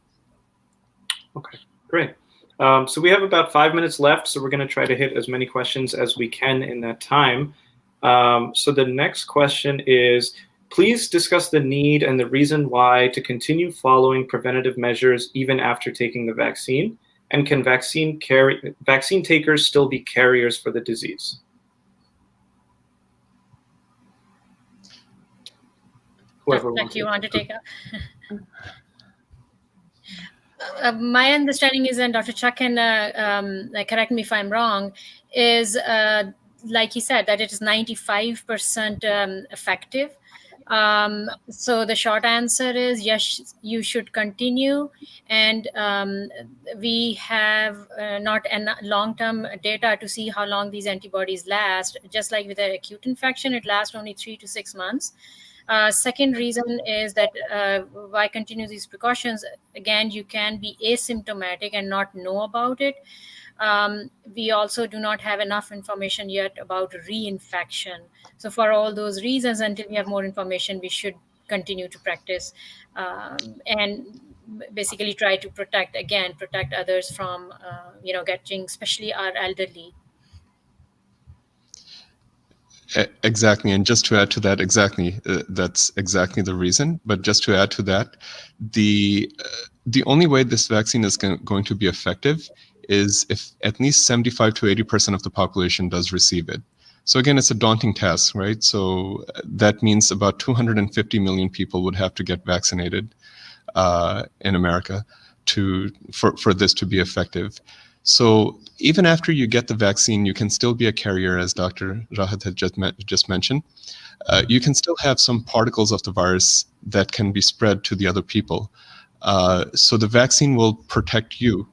Okay, great. So we have about 5 minutes left, so we're going to try to hit as many questions as we can in that time. So the next question is, please discuss the need and the reason why to continue following preventative measures even after taking the vaccine, and can vaccine takers still be carriers for the disease? Whoever wants you to. want to take up? My understanding is, and Dr. Chuck can correct me if I'm wrong, is like he said, that it is 95% effective. So the short answer is yes, you should continue. And we have not long-term data to see how long these antibodies last. Just like with an acute infection, it lasts only 3 to 6 months. Second reason is that why continue these precautions? Again, you can be asymptomatic and not know about it. We also do not have enough information yet about reinfection. So for all those reasons, until we have more information, we should continue to practice and basically try to protect others from, getting, especially our elderly. Exactly, and just to add to that, that's exactly the reason. But just to add to that, the only way this vaccine is going to be effective is if at least 75 to 80% of the population does receive it. So again, it's a daunting task, right? So that means about 250 million people would have to get vaccinated in America for this to be effective. So even after you get the vaccine, you can still be a carrier, as Dr. Rahat had just mentioned. You can still have some particles of the virus that can be spread to the other people. So the vaccine will protect you,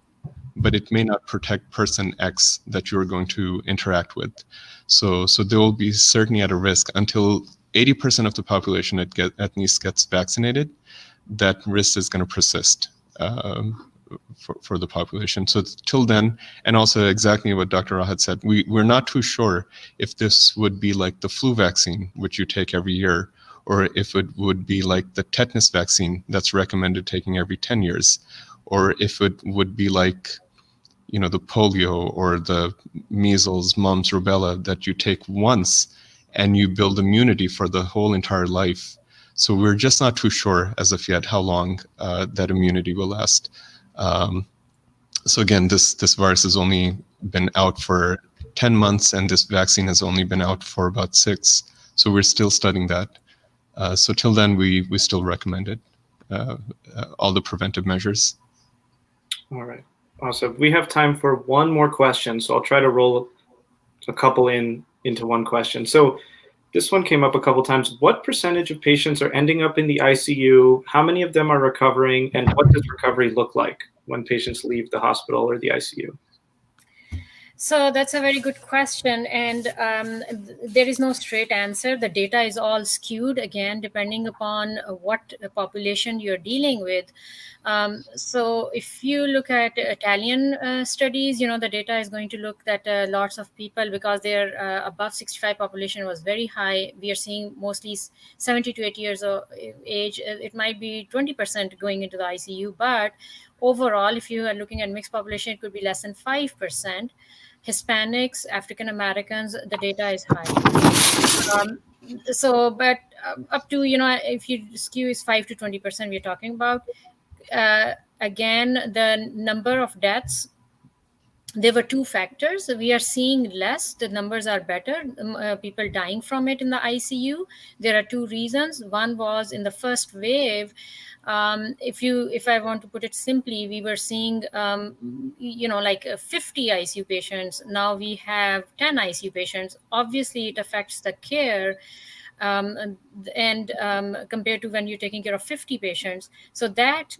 but it may not protect person X that you're going to interact with. So they will be certainly at a risk until 80% of the population at least gets vaccinated. That risk is going to persist. For the population. So till then, and also exactly what Dr. Rahat said, we're not too sure if this would be like the flu vaccine, which you take every year, or if it would be like the tetanus vaccine that's recommended taking every 10 years, or if it would be like, the polio or the measles, mumps, rubella that you take once and you build immunity for the whole entire life. So we're just not too sure as of yet how long that immunity will last. So again, this virus has only been out for 10 months, and this vaccine has only been out for about 6. So we're still studying that. So till then, we still recommend it, all the preventive measures. All right, awesome. We have time for one more question, so I'll try to roll a couple into one question. So this one came up a couple times. What percentage of patients are ending up in the ICU? How many of them are recovering? And what does recovery look like when patients leave the hospital or the ICU? So that's a very good question. And there is no straight answer. The data is all skewed, again, depending upon what population you're dealing with. So if you look at Italian studies, the data is going to look that lots of people, because their above 65 population was very high. We are seeing mostly 70 to 80 years of age. It might be 20% going into the ICU, but overall, if you are looking at mixed population, it could be less than 5%. Hispanics, African Americans, the data is high. So, but up to, if you skew is 5 to 20%, we're talking about. Again, the number of deaths, there were two factors. We are seeing less, the numbers are better, people dying from it in the ICU. There are two reasons. One was in the first wave, if I want to put it simply, we were seeing, like 50 ICU patients. Now we have 10 ICU patients. Obviously, it affects the care. And compared to when you're taking care of 50 patients. So that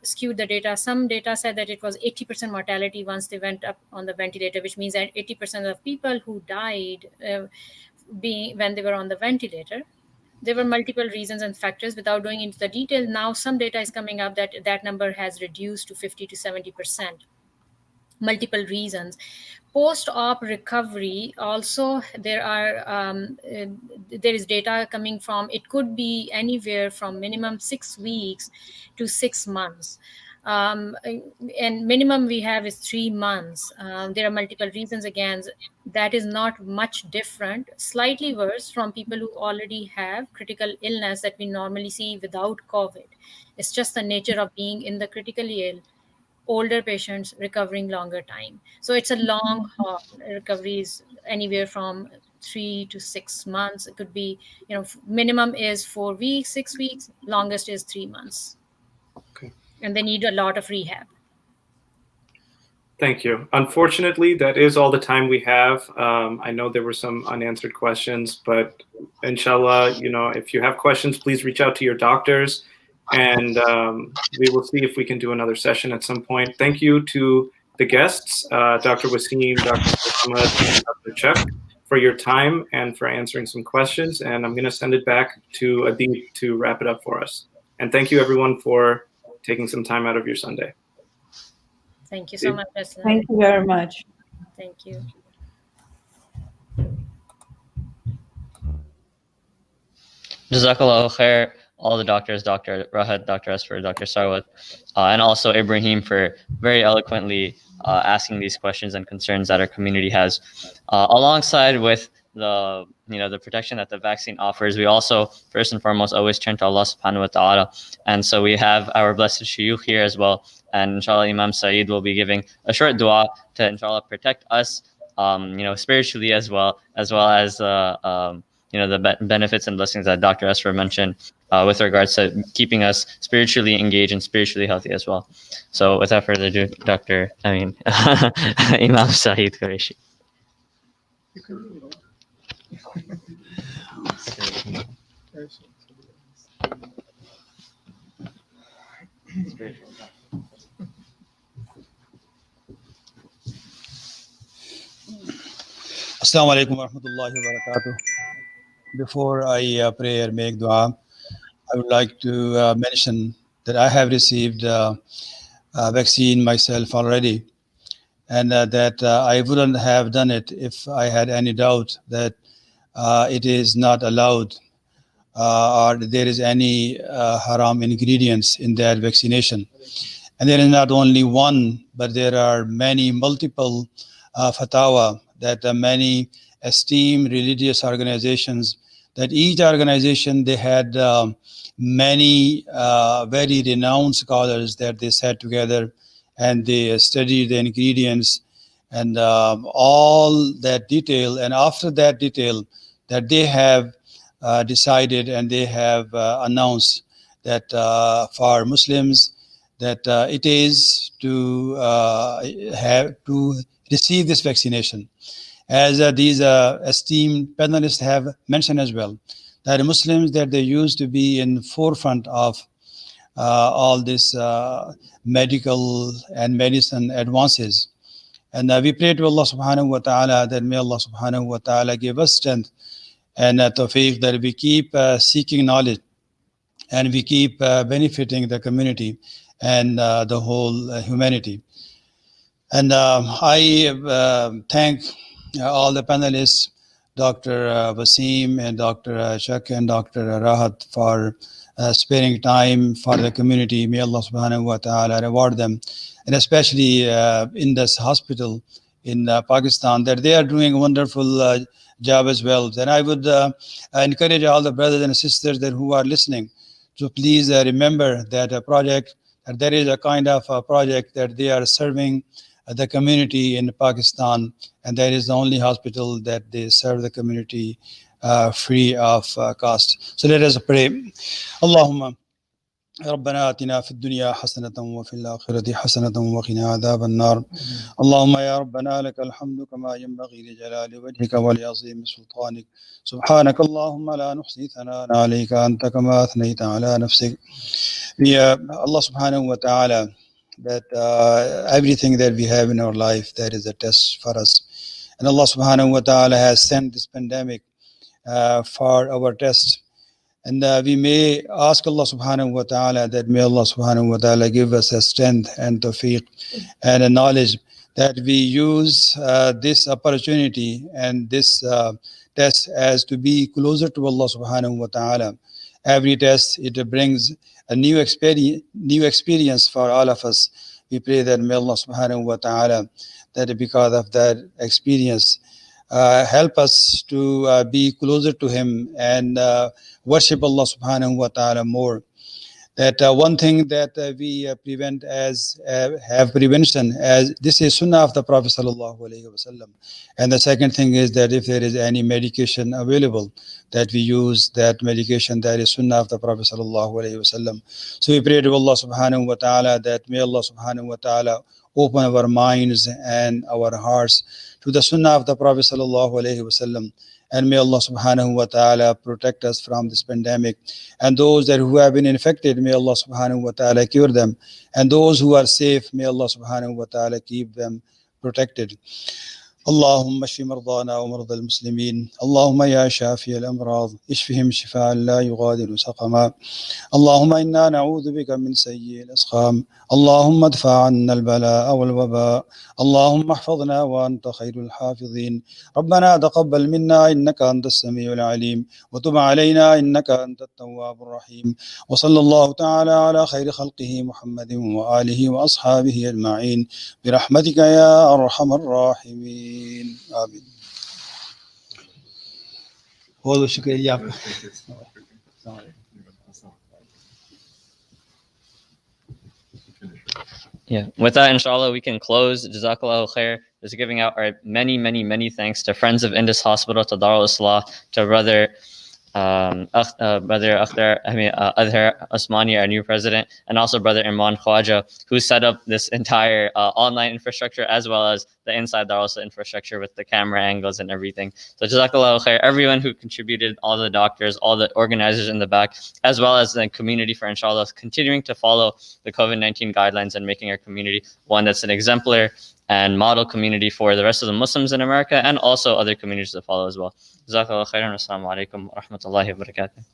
skewed the data. Some data said that it was 80% mortality once they went up on the ventilator, which means that 80% of people who died when they were on the ventilator. There were multiple reasons and factors. Without going into the detail, now some data is coming up that that number has reduced to 50 to 70%. Multiple reasons. Post-op recovery, also there is data coming from, it could be anywhere from minimum 6 weeks to 6 months. And minimum we have is 3 months. There are multiple reasons. Again, that is not much different, slightly worse from people who already have critical illness that we normally see without COVID. It's just the nature of being in the critically ill. Older patients recovering longer time. So it's a long haul. Recovery is anywhere from 3 to 6 months. It could be, minimum is 4 weeks, 6 weeks, longest is 3 months. Okay. And they need a lot of rehab. Thank you. Unfortunately, that is all the time we have. I know there were some unanswered questions, but inshallah, if you have questions, please reach out to your doctors. And we will see if we can do another session at some point. Thank you to the guests, Dr. Wasim, Dr. Muhammad, and Dr. Chuck, for your time and for answering some questions. And I'm going to send it back to Adib to wrap it up for us. And thank you, everyone, for taking some time out of your Sunday. Thank you so much. Thank you very much. Thank you. Jazakallahu khair, all the doctors, Dr. Rahat, Dr. Asfar, Dr. Sarwat, and also Ibrahim for very eloquently asking these questions and concerns that our community has. Alongside with the protection that the vaccine offers, we also first and foremost always turn to Allah subhanahu wa ta'ala. And so we have our blessed shuyukh here as well. And inshallah, Imam Saeed will be giving a short dua to inshallah protect us, spiritually as well as the benefits and blessings that Dr. Asfar mentioned with regards to keeping us spiritually engaged and spiritually healthy as well. So without further ado, Imam Saeed Qureshi. Assalamu alaikum wa rahmatullahi wa barakatuh. Before I pray or make dua, I would like to mention that I have received a vaccine myself already, and that I wouldn't have done it if I had any doubt that it is not allowed or there is any haram ingredients in that vaccination. And there is not only one, but there are multiple fatwa that many esteemed religious organizations, that each organization, they had many very renowned scholars that they sat together and they studied the ingredients and all that detail. And after that detail, that they have decided and they have announced that for Muslims, that it is to have to receive this vaccination. As these esteemed panelists have mentioned as well, that Muslims, that they used to be in forefront of all this medical and medicine advances. And we pray to Allah subhanahu wa ta'ala that may Allah subhanahu wa ta'ala give us strength and tawfiq, that we keep seeking knowledge and we keep benefiting the community and the whole humanity. And I thank all the panelists, Dr. Wasim and Dr. Chuck and Dr. Rahat, for sparing time for the community. May Allah subhanahu wa ta'ala reward them. And especially in this hospital, in Pakistan, that they are doing a wonderful job as well. And I would encourage all the brothers and sisters that who are listening to please remember that a project, there is a kind of a project that they are serving the community in Pakistan, and that is the only hospital that they serve the community free of cost. So let us pray. Allahumma ربنا آتنا في الدنيا حسنة وفي الآخرة حسنة وقنا عذاب النار. اللهم يا ربنا لك الحمد كما ينبغي لجلال وجهك ولعظيم سلطانك. سبحانك اللهم لا نحصي ثناء عليك أنت كما أثنيت على نفسك. Allah subhanahu wa ta'ala, that everything that we have in our life, that is a test for us. And Allah subhanahu wa ta'ala has sent this pandemic for our test. And we may ask Allah subhanahu wa ta'ala that may Allah subhanahu wa ta'ala give us a strength and tawfiq and a knowledge that we use this opportunity and this test as to be closer to Allah subhanahu wa ta'ala. Every test, it brings a new experience for all of us. We pray that may Allah subhanahu wa ta'ala, that because of that experience, help us to be closer to Him and worship Allah subhanahu wa ta'ala more. That one thing that we prevent as have prevention, as this is sunnah of the Prophet sallallahu alaihi wasallam. And the second thing is that if there is any medication available, that we use that medication, that is sunnah of the Prophet sallallahu alaihi wasallam. So we pray to Allah subhanahu wa ta'ala that may Allah subhanahu wa ta'ala open our minds and our hearts to the sunnah of the Prophet sallallahu alaihi wasallam. And may Allah subhanahu wa ta'ala protect us from this pandemic. And those that who have been infected, may Allah subhanahu wa ta'ala cure them. And those who are safe, may Allah subhanahu wa ta'ala keep them protected. اللهم اشف مرضانا ومرضى المسلمين. اللهم يا شافي الأمراض اشفهم شفاء لا يغادر سقما. اللهم إنا نعوذ بك من سيء الأسقام. اللهم ادفع عنا البلاء والوباء. اللهم احفظنا وأنت خير الحافظين. ربنا تقبل منا إنك أنت السميع العليم وتب علينا إنك أنت التواب الرحيم. وصلى الله تعالى على خير خلقه محمد وآله وأصحابه أجمعين برحمتك يا أرحم الراحمين. آمين. बहुत शुक्रिया आपका. Yeah, with that, inshallah, we can close. Jazakallahu khair. Just giving out our many thanks to Friends of Indus Hospital, to Dar-ul-Islah, to brother Adhar Osmani, our new president, and also brother Imran Khwaja, who set up this entire online infrastructure as well as the inside Dar-ul-Islah infrastructure with the camera angles and everything. So Jazakallahu khair, everyone who contributed, all the doctors, all the organizers in the back, as well as the community for inshallah continuing to follow the COVID-19 guidelines and making our community one that's an exemplar and model community for the rest of the Muslims in America and also other communities to follow as well. Jazakallahu khairan. Assalamu alaikum wa rahmatullahi wa barakatuh.